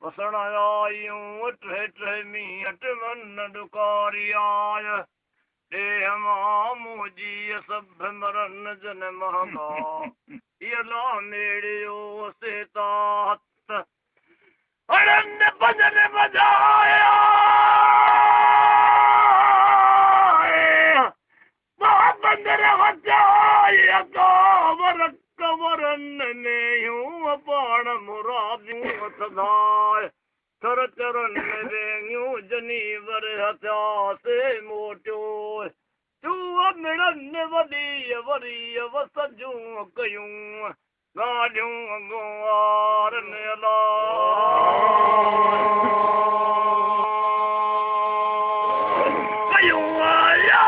वसण आयूं टे टे मींहं मन डुकारी आय ॾे मां मुंहिंजी सभु मरन जन महागा इला मेड़ियो से तात अड़न भजन बजाया बंदर वजाया कावर कवरन ने यूं पाण मुरादियूं सदाए कर चरन वेंगियूं जनीवर हथिया से मोटियो चूअ मिड़न वॾी वरी वसजूं कयूं गाॾियूं गुआरन अला कयूं आया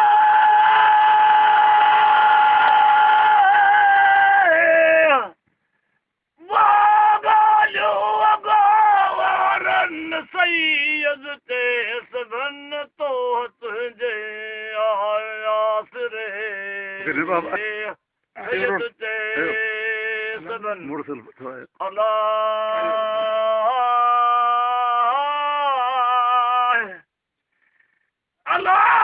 सैयद ते सदन तो तुझे आसरे सैयद ते सदन अल्लाह अल्लाह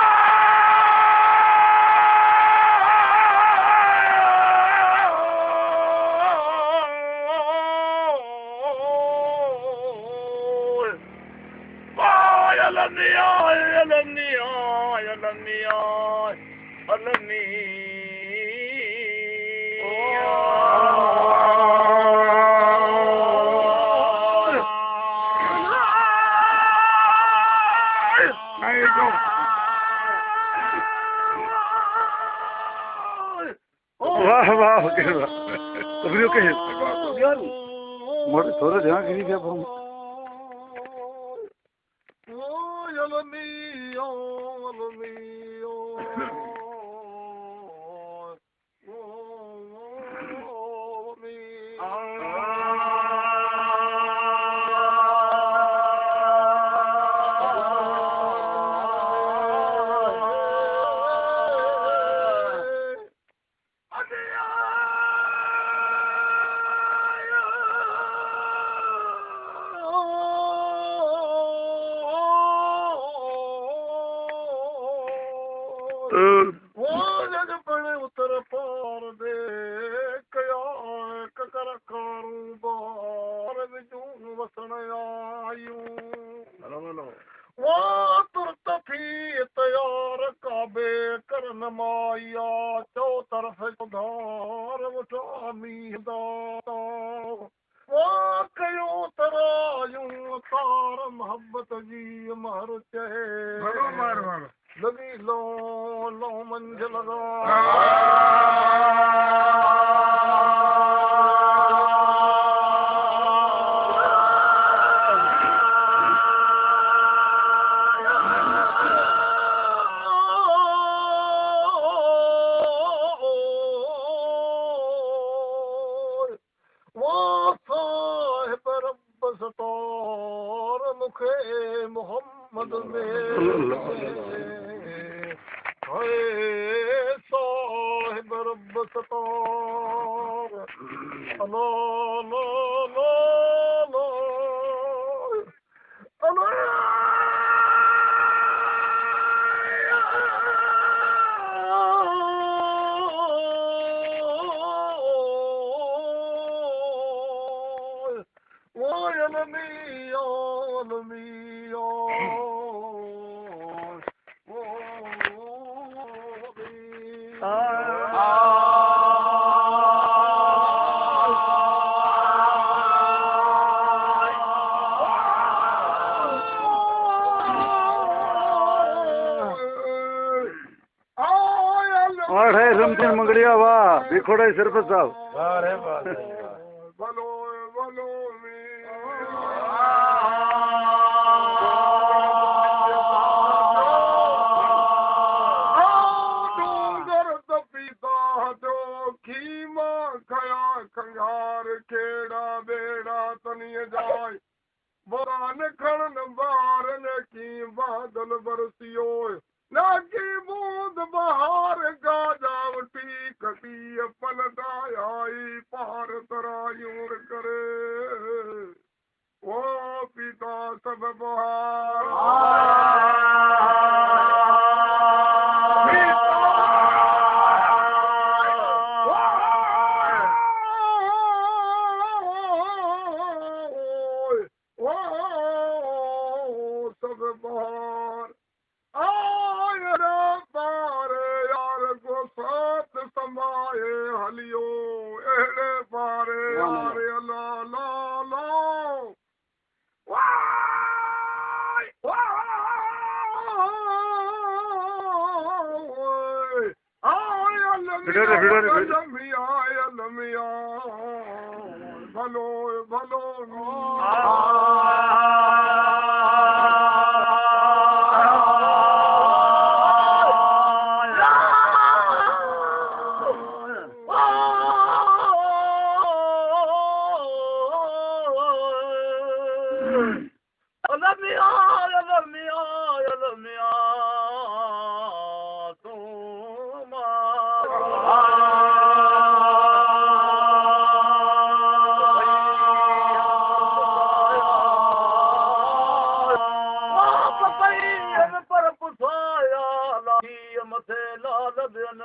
वाह वाह थोड़ा ध्यान गिरी गया उत्तर पार दे ककर कारूं बार विजूं वसण आयूं वो तुरत थी तयार काबे करन माया चौ तरफ धार वठा मींदा वो कयूं तरायूं तार मोहब्बत जी महर चहे लगी लो लो मंज लगा वो साहिब रब सतार मुखे मोहम्मद में साहिब रब सतार अला ला ला ला मंगड़िया वाह बिखोड़ा सरपंच साहब बोलो बोलो खंगार खेड़ा बेड़ा तनिए जाए बुरान खड़न बारन की बादल बरसियो ना की बूंद बहार गाजा उठी कटी पलटाई पार तरायूर करे ओ पिता सब बहार हलियो एड़े पारे यारे ला ला ला वाय वाय आय लमिया लमिया भलो भलो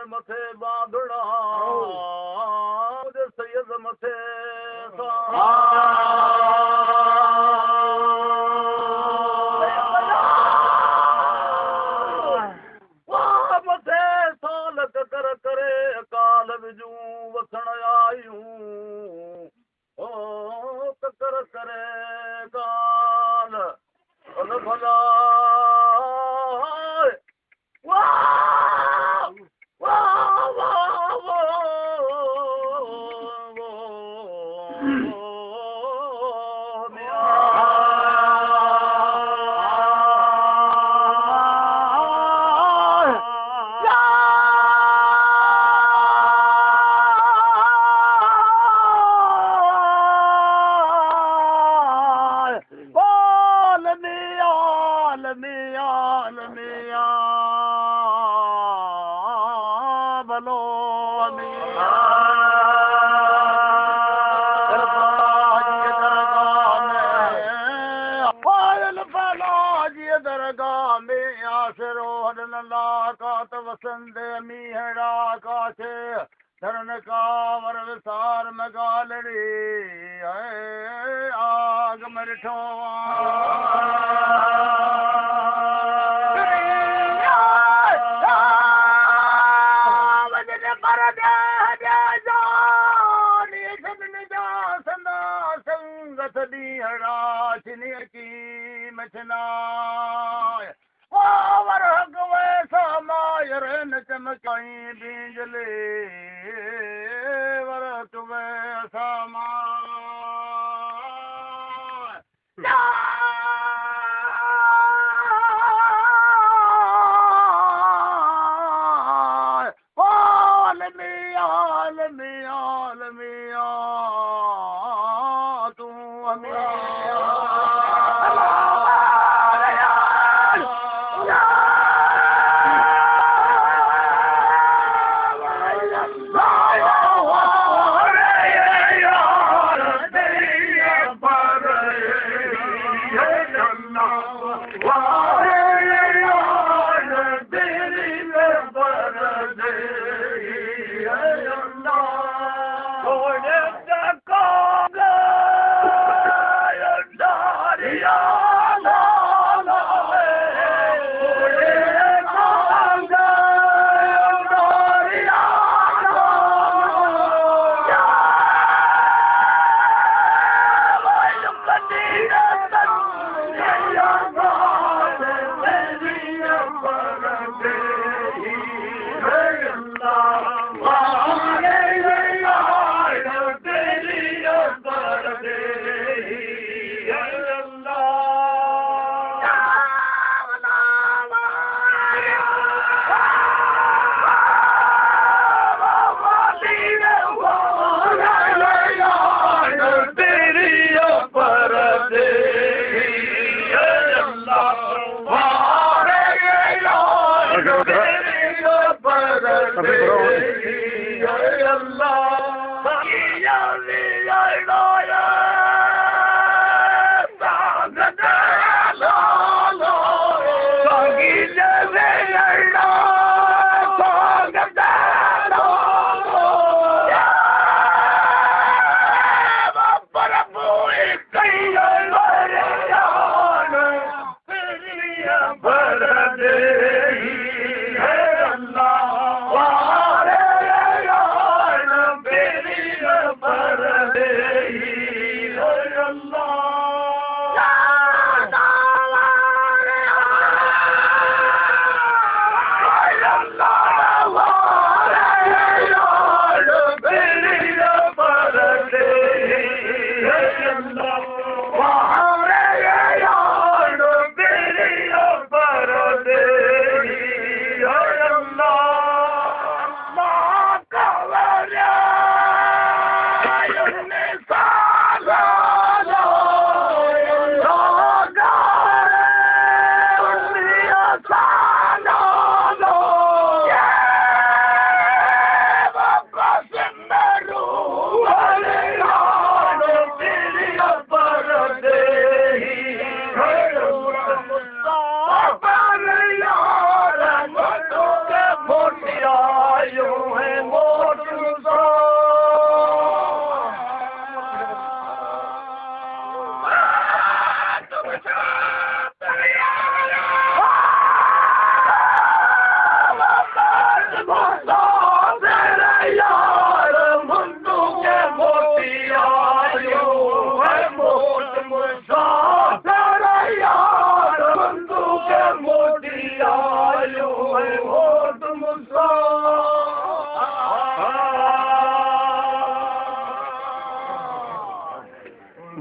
मथे बांधना सैयद मथे मथे साल कर करे काल विजू वसण आयूं ओ ककर करे काल भला वसंत मीहड़ा काशे धरन कावर विसार मगालड़ी आग मरिठो संगत ॾीहड़ा चिनीअ की मछना न चमकाई बीजले वर तुम्हें सामा तू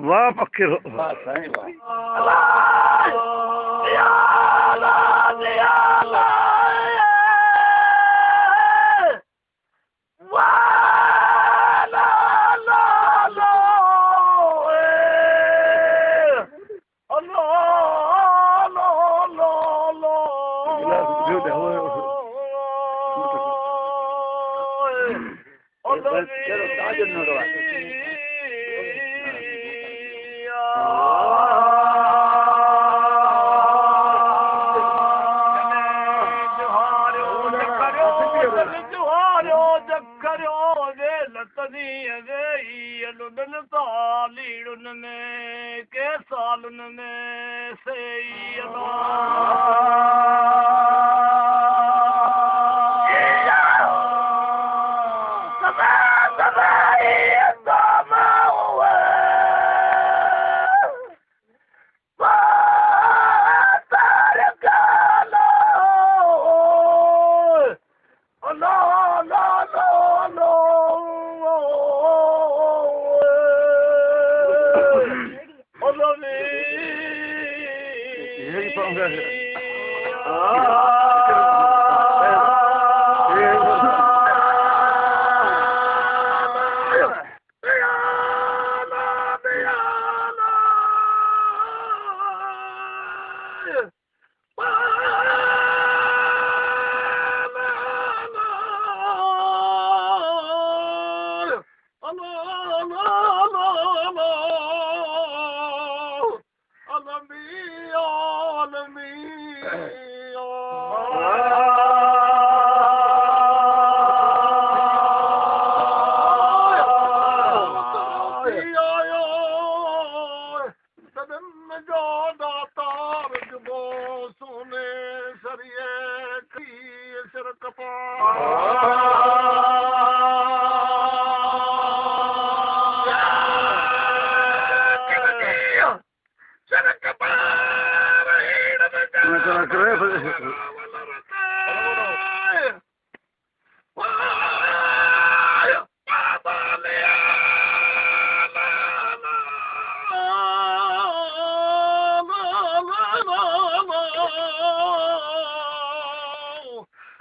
वाह पक्के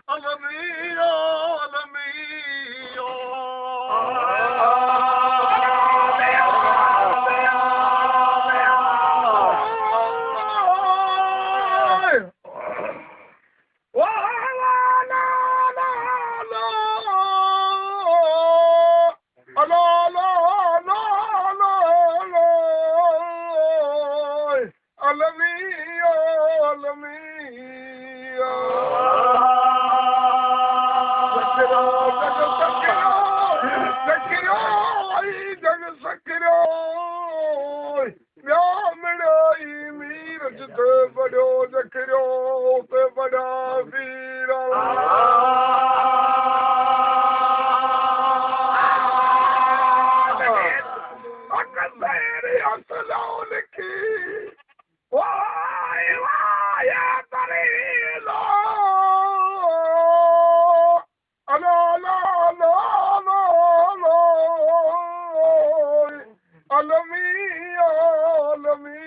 Hallelujah. जकरो या मिड़ाई मीर जिते बड़ो जकरो ते बड़ा वीर अकबरी असलो लिखी वाय वाय तरीलो अलो लो लो लो लो अलमी अलमी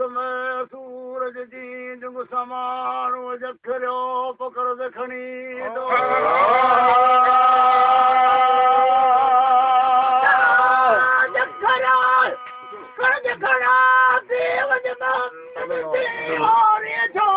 सूरज जी जुग समारो जखरियो पकड़ देखणी जखरा कर जखरा देव जन्म और ये जो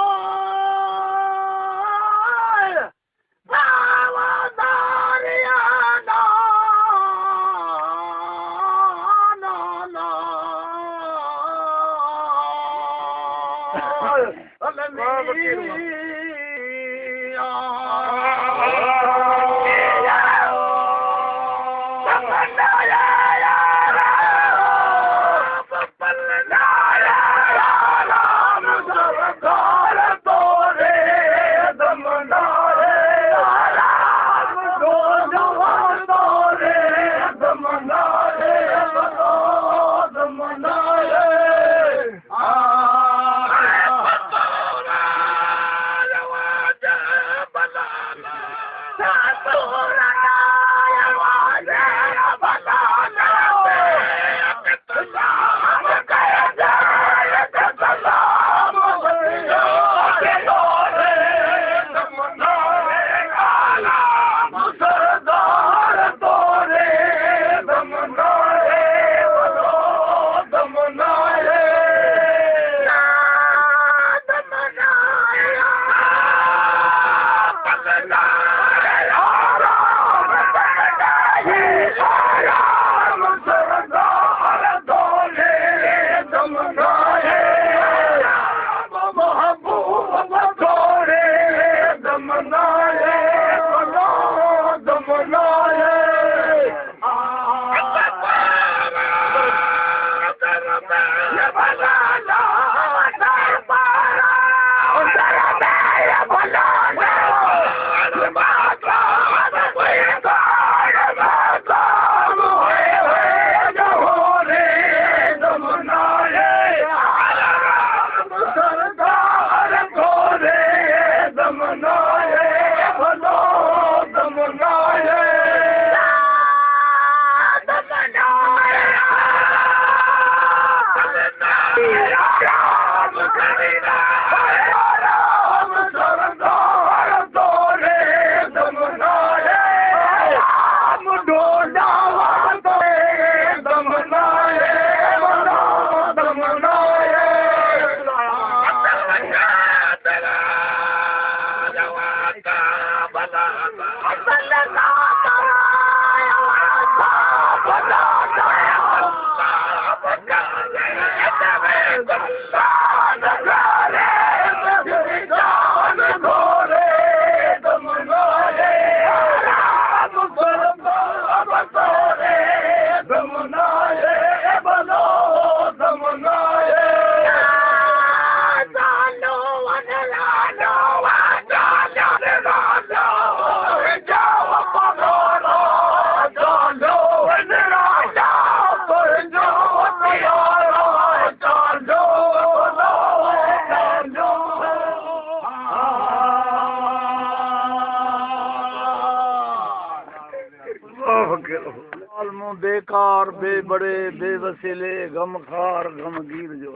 बेकार बे बड़े बेवसीले गमखार गमगीर जो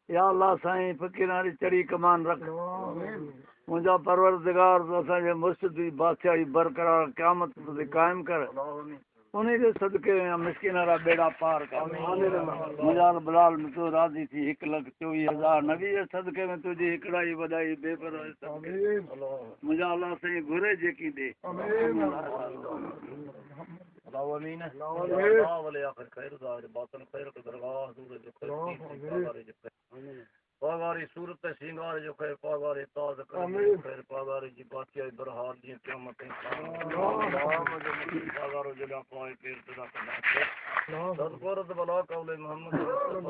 या अल्लाह साईं फकीरां दी चढ़ी कमान रख मुंहिंजा परवरदिगार असांजे मुर्शिद जी बादशाही बरक़रार क़यामत ते क़ाइम कर उन जे सदके मिसकिन वारा बेड़ा पार कर मुंहिंजा बिलाल में तूं राज़ी थी 1,24,000 नबी जे सदके में तुंहिंजी हिकिड़ाई वॾाई बेपरवाही मुंहिंजा अलाह साईं घुरे जेकी ॾे पागारी सूरत श्रृंगार जो खैर पागारी ताज खैर पागारी जी बादशाही बरहार जी क़यामत पागारो जड़ा पाए पेर तेरा सदपुरत बला कौले मोहम्मद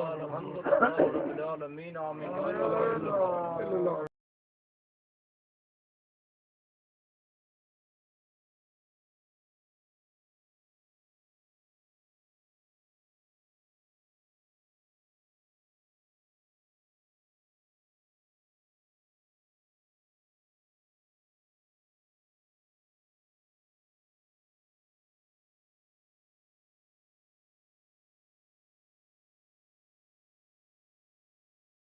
अल्हम्दुलिल्लाह रब्बिल आलमीन आमीन